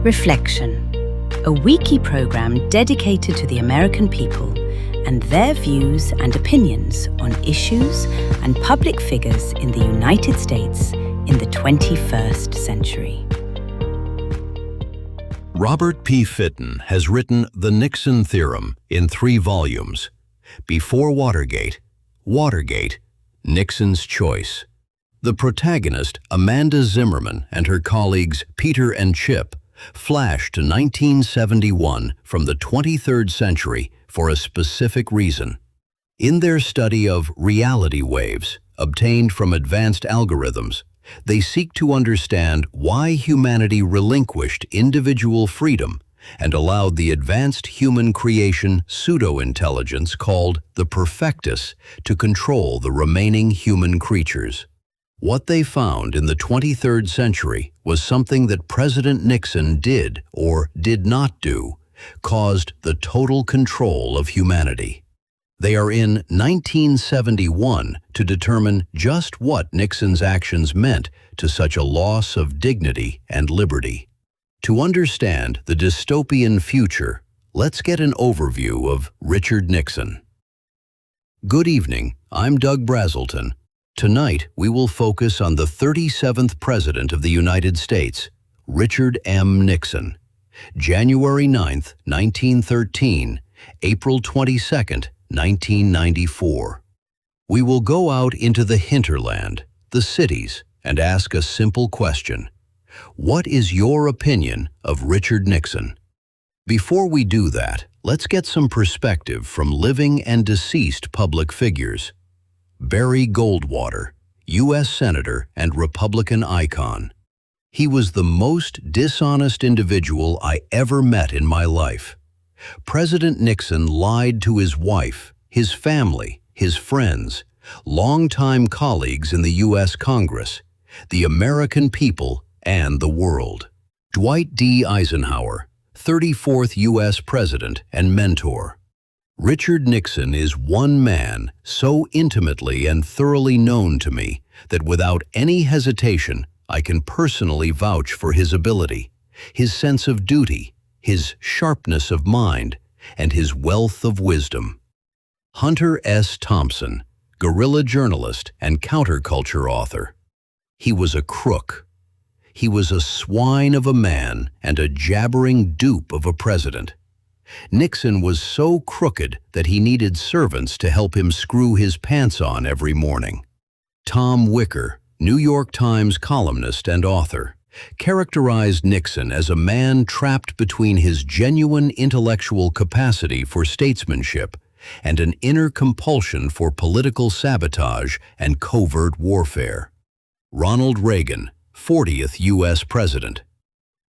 Reflection, a weekly program dedicated to the American people and their views and opinions on issues and public figures in the United States in the 21st century. Robert P. Fitton has written The Nixon Theorem in 3 volumes. Before Watergate, Nixon's Choice. The protagonist, Amanda Zimmerman, and her colleagues Peter and Chip flash to 1971 from the 23rd century for a specific reason. In their study of reality waves obtained from advanced algorithms, they seek to understand why humanity relinquished individual freedom and allowed the advanced human creation pseudo-intelligence called the perfectus to control the remaining human creatures. What they found in the 23rd century was something that President Nixon did or did not do, caused the total control of humanity. They are in 1971 to determine just what Nixon's actions meant to such a loss of dignity and liberty. To understand the dystopian future, let's get an overview of Richard Nixon. Good evening, I'm Doug Brazelton. Tonight, we will focus on the 37th President of the United States, Richard M. Nixon. January 9, 1913, April 22, 1994. We will go out into the hinterland, the cities, and ask a simple question. What is your opinion of Richard Nixon? Before we do that, let's get some perspective from living and deceased public figures. Barry Goldwater, U.S. Senator and Republican icon. He was the most dishonest individual I ever met in my life. President Nixon lied to his wife, his family, his friends, longtime colleagues in the U.S. Congress, the American people, and the world. Dwight D. Eisenhower, 34th U.S. President and mentor. Richard Nixon is one man so intimately and thoroughly known to me that without any hesitation, I can personally vouch for his ability, his sense of duty, his sharpness of mind, and his wealth of wisdom. Hunter S. Thompson, guerrilla journalist and counterculture author. He was a crook. He was a swine of a man and a jabbering dupe of a president. Nixon was so crooked that he needed servants to help him screw his pants on every morning. Tom Wicker, New York Times columnist and author, characterized Nixon as a man trapped between his genuine intellectual capacity for statesmanship and an inner compulsion for political sabotage and covert warfare. Ronald Reagan, 40th U.S. President,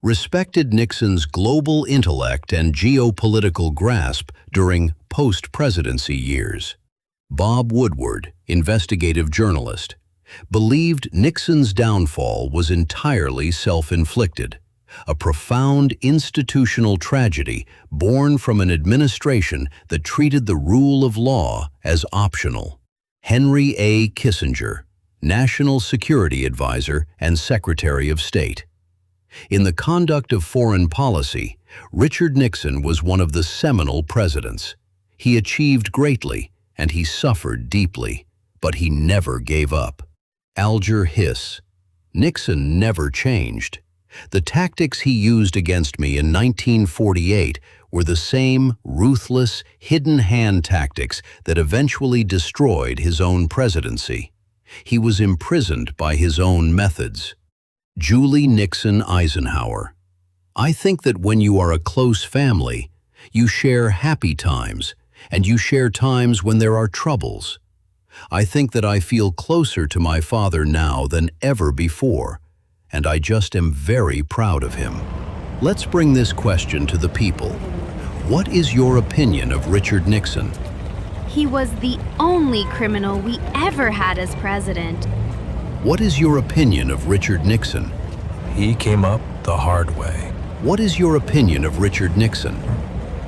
respected Nixon's global intellect and geopolitical grasp during post-presidency years. Bob Woodward, investigative journalist, believed Nixon's downfall was entirely self-inflicted, a profound institutional tragedy born from an administration that treated the rule of law as optional. Henry A. Kissinger, National Security Advisor and Secretary of State. In the conduct of foreign policy, Richard Nixon was one of the seminal presidents. He achieved greatly, and he suffered deeply, but he never gave up. Alger Hiss. Nixon never changed. The tactics he used against me in 1948 were the same ruthless, hidden-hand tactics that eventually destroyed his own presidency. He was imprisoned by his own methods. Julie Nixon Eisenhower. I think that when you are a close family, you share happy times, and you share times when there are troubles. I think that I feel closer to my father now than ever before, and I just am very proud of him. Let's bring this question to the people. What is your opinion of Richard Nixon? He was the only criminal we ever had as president. What is your opinion of Richard Nixon? He came up the hard way. What is your opinion of Richard Nixon?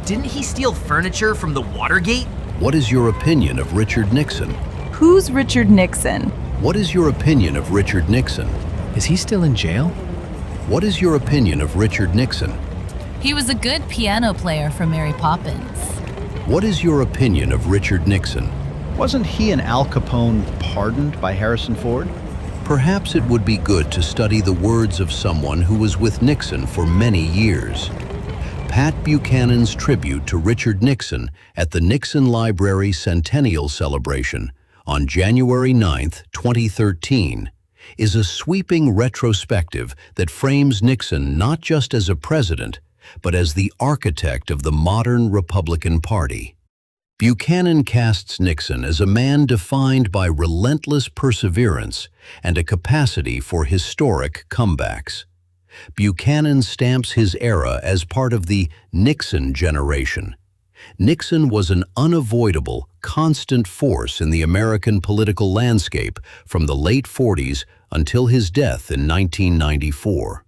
Didn't he steal furniture from the Watergate? What is your opinion of Richard Nixon? Who's Richard Nixon? What is your opinion of Richard Nixon? Is he still in jail? What is your opinion of Richard Nixon? He was a good piano player for Mary Poppins. What is your opinion of Richard Nixon? Wasn't he and Al Capone pardoned by Harrison Ford? Perhaps it would be good to study the words of someone who was with Nixon for many years. Pat Buchanan's tribute to Richard Nixon at the Nixon Library Centennial Celebration on January 9, 2013, is a sweeping retrospective that frames Nixon not just as a president, but as the architect of the modern Republican Party. Buchanan casts Nixon as a man defined by relentless perseverance and a capacity for historic comebacks. Buchanan stamps his era as part of the Nixon generation. Nixon was an unavoidable, constant force in the American political landscape from the late 40s until his death in 1994.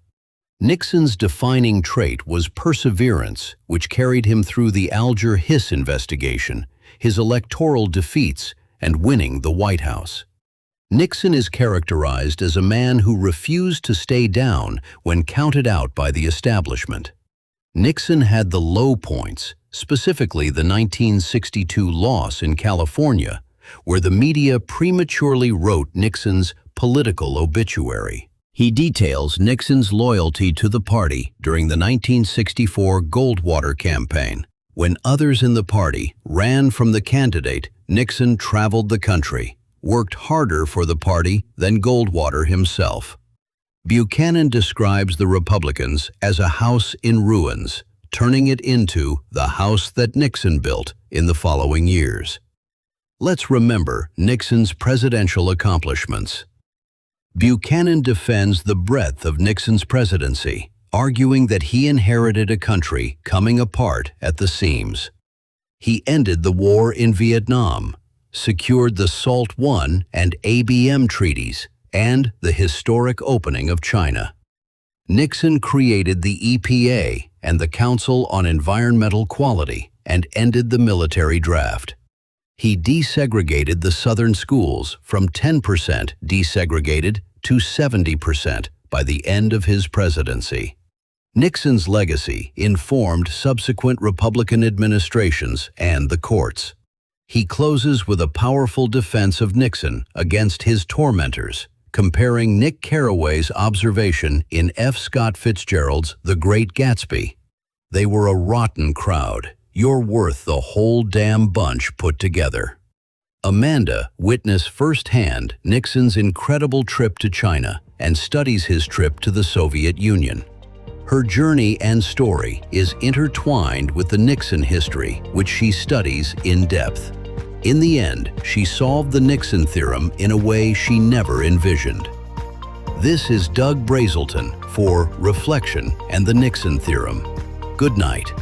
Nixon's defining trait was perseverance, which carried him through the Alger Hiss investigation, his electoral defeats, and winning the White House. Nixon is characterized as a man who refused to stay down when counted out by the establishment. Nixon had the low points, specifically the 1962 loss in California, where the media prematurely wrote Nixon's political obituary. He details Nixon's loyalty to the party during the 1964 Goldwater campaign. When others in the party ran from the candidate, Nixon traveled the country, worked harder for the party than Goldwater himself. Buchanan describes the Republicans as a house in ruins, turning it into the house that Nixon built in the following years. Let's remember Nixon's presidential accomplishments. Buchanan defends the breadth of Nixon's presidency, arguing that he inherited a country coming apart at the seams. He ended the war in Vietnam, secured the SALT I and ABM treaties, and the historic opening of China. Nixon created the EPA and the Council on Environmental Quality and ended the military draft. He desegregated the Southern schools from 10% desegregated to 70% by the end of his presidency. Nixon's legacy informed subsequent Republican administrations and the courts. He closes with a powerful defense of Nixon against his tormentors, comparing Nick Carraway's observation in F. Scott Fitzgerald's The Great Gatsby. "They were a rotten crowd. You're worth the whole damn bunch put together." Amanda witnessed firsthand Nixon's incredible trip to China and studies his trip to the Soviet Union. Her journey and story is intertwined with the Nixon history, which she studies in depth. In the end, she solved the Nixon theorem in a way she never envisioned. This is Doug Brazelton for Reflection and the Nixon Theorem. Good night.